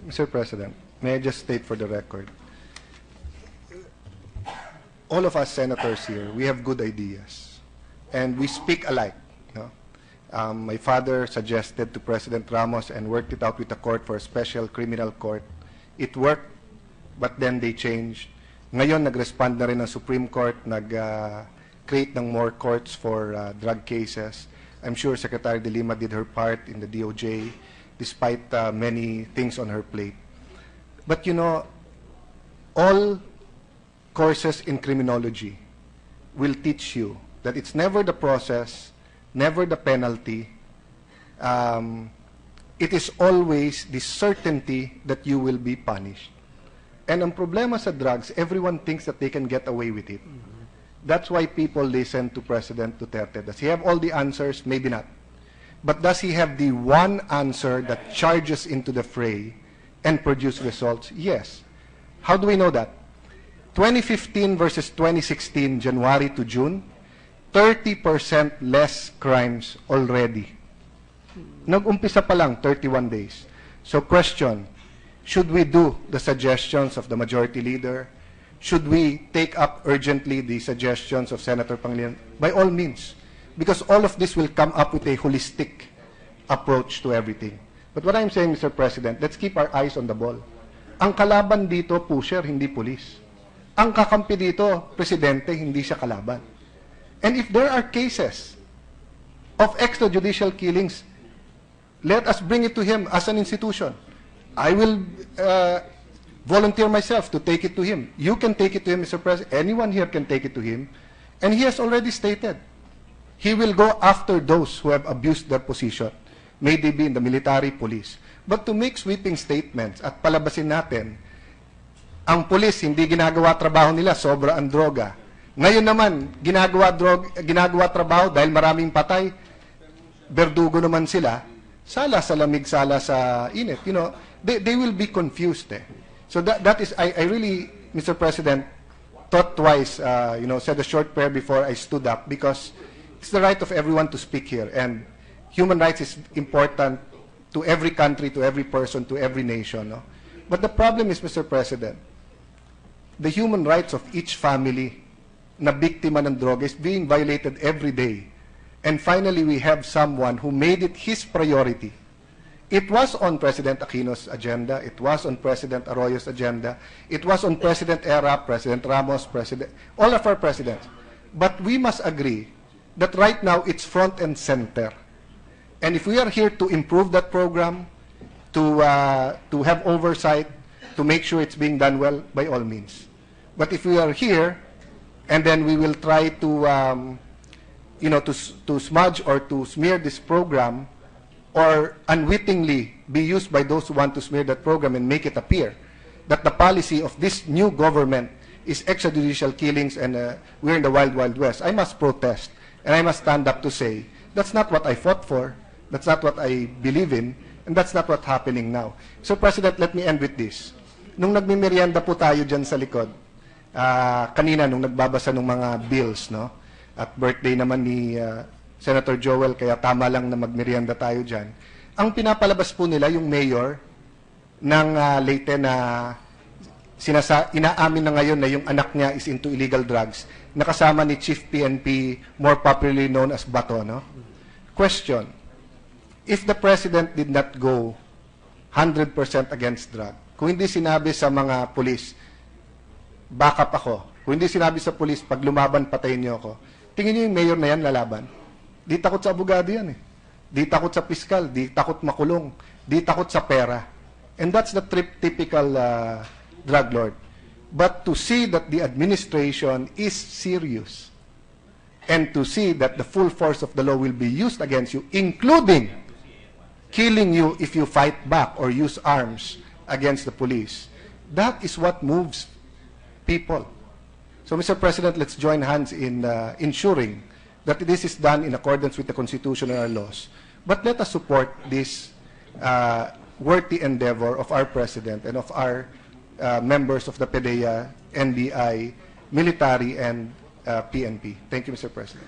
Mr. President, may I just state for the record, all of us senators here, we have good ideas, and we speak alike. No? My father suggested to President Ramos and worked it out with the court for a special criminal court. It worked, but then they changed. Ngayon, nag-respond na rin ang Supreme Court, nag-create ng more courts for drug cases. I'm sure Secretary de Lima did her part in the DOJ, despite many things on her plate. But you know, all courses in criminology will teach you that it's never the process, never the penalty. It is always the certainty that you will be punished. And ang problema sa drugs, everyone thinks that they can get away with it. That's why people listen to President Duterte. Does he have all the answers? Maybe not. But does he have the one answer that charges into the fray and produce results? Yes. How do we know that? 2015 versus 2016, January to June, 30% less crimes already. Nag-umpisa pa lang, 31 days. So question, should we do the suggestions of the majority leader? Should we take up urgently the suggestions of Senator Pangilinan? By all means. Because all of this will come up with a holistic approach to everything. But what I'm saying, Mr. President, let's keep our eyes on the ball. Ang kalaban dito, pusher, hindi police. Ang kakampi dito, presidente, hindi siya kalaban. And if there are cases of extrajudicial killings, let us bring it to him as an institution. I will volunteer myself to take it to him. You can take it to him, Mr. President. Anyone here can take it to him. And he has already stated, he will go after those who have abused their position. May they be in the military, police. But to make sweeping statements at palabasin natin, ang police hindi ginagawa trabaho nila, sobra ang droga. Ngayon naman, ginagawa trabaho dahil maraming patay, berdugo naman sila, sala sa lamig, sala sa init. You know, they will be confused. So that is, I really, Mr. President, thought twice, said a short prayer before I stood up, because it's the right of everyone to speak here. And human rights is important to every country, to every person, to every nation. No? But the problem is, Mr. President, the human rights of each family na biktima ng droga is being violated every day. And finally, we have someone who made it his priority. It was on President Aquino's agenda. It was on President Arroyo's agenda. It was on President Era, President Ramos, all of our presidents. But we must agree that right now it's front and center. And if we are here to improve that program, to have oversight, to make sure it's being done well, by all means. But if we are here, and then we will try to, to smudge or to smear this program, or unwittingly be used by those who want to smear that program and make it appear that the policy of this new government is extrajudicial killings and we're in the wild, wild west, I must protest. And I must stand up to say, that's not what I fought for, that's not what I believe in, and that's not what's happening now. So, President, let me end with this. Nung nagmimerienda po tayo dyan sa likod, kanina nung nagbabasa ng mga bills, no? At birthday naman ni Senator Joel, kaya tama lang na magmerienda tayo dyan. Ang pinapalabas po nila, yung mayor ng Leyte na inaamin na ngayon na yung anak niya is into illegal drugs, nakasama ni Chief PNP, more popularly known as Bato, no? Question, if the President did not go 100% against drug, kung hindi sinabi sa mga pulis, backup ako, kung hindi sinabi sa pulis, pag lumaban, patayin niyo ako, tingin niyo yung mayor na yan lalaban? Di takot sa abogado yan eh. Di takot sa piskal, di takot makulong, di takot sa pera. And that's the typical drug lord. But to see that the administration is serious and to see that the full force of the law will be used against you, including killing you if you fight back or use arms against the police, that is what moves people. So, Mr. President, let's join hands in ensuring that this is done in accordance with the Constitution and our laws. But let us support this worthy endeavor of our President and of our members of the PDEA, NBI, military, and PNP. Thank you, Mr. President.